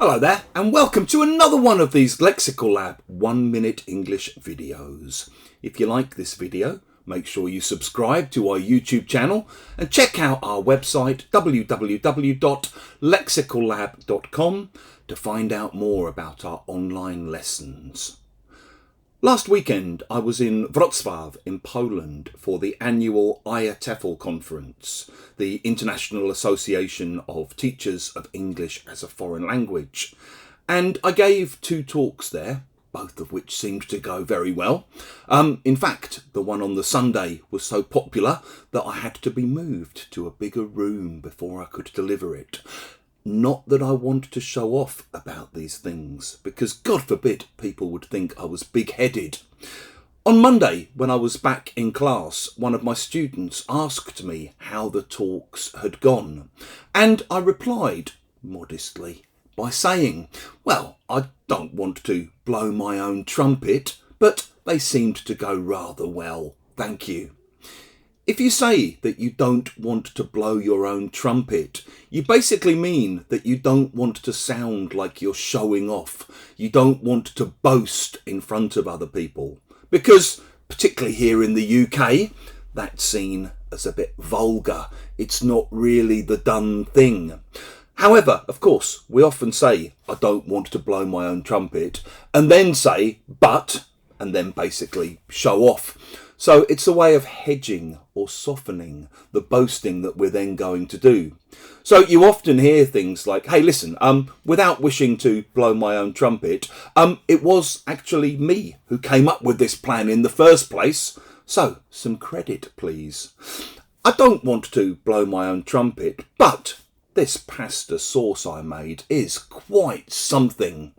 Hello there and welcome to another one of these Lexical Lab 1 minute English videos. If you like this video, make sure you subscribe to our YouTube channel and check out our website www.lexicallab.com to find out more about our online lessons. Last weekend I was in Wrocław in Poland for the annual IETL conference, the International Association of Teachers of English as a Foreign Language, and I gave 2 talks there, both of which seemed to go very well. In fact, the one on the Sunday was so popular that I had to be moved to a bigger room before I could deliver it. Not that I want to show off about these things, because God forbid people would think I was big-headed. On Monday, when I was back in class, one of my students asked me how the talks had gone, and I replied, modestly, by saying, well, I don't want to blow my own trumpet, but they seemed to go rather well, thank you. If you say that you don't want to blow your own trumpet, you basically mean that you don't want to sound like you're showing off. You don't want to boast in front of other people. Because, particularly here in the UK, that's seen as a bit vulgar. It's not really the done thing. However, of course, we often say, I don't want to blow my own trumpet, and then say, but, and then basically show off. So it's a way of hedging or softening the boasting that we're then going to do. So you often hear things like, hey, listen, without wishing to blow my own trumpet, it was actually me who came up with this plan in the first place. So some credit, please. I don't want to blow my own trumpet, but this pasta sauce I made is quite something.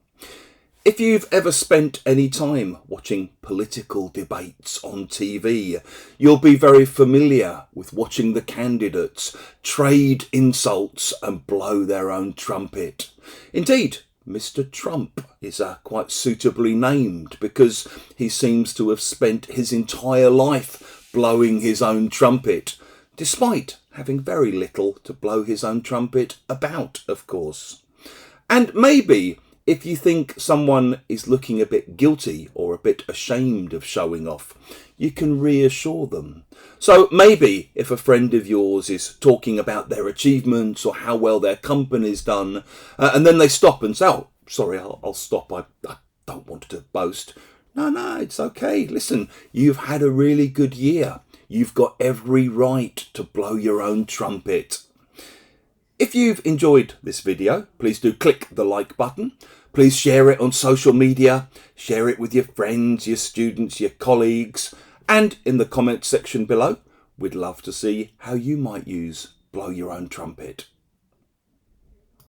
If you've ever spent any time watching political debates on TV, you'll be very familiar with watching the candidates trade insults and blow their own trumpet. Indeed, Mr. Trump is quite suitably named because he seems to have spent his entire life blowing his own trumpet, despite having very little to blow his own trumpet about, of course. And maybe if you think someone is looking a bit guilty or a bit ashamed of showing off, you can reassure them. So maybe if a friend of yours is talking about their achievements or how well their company's done, and then they stop and say, oh, sorry, I'll stop, I don't want to boast. No, it's okay. Listen, you've had a really good year. You've got every right to blow your own trumpet. If you've enjoyed this video, please do click the like button. Please share it on social media, share it with your friends, your students, your colleagues, and in the comments section below, we'd love to see how you might use blow your own trumpet.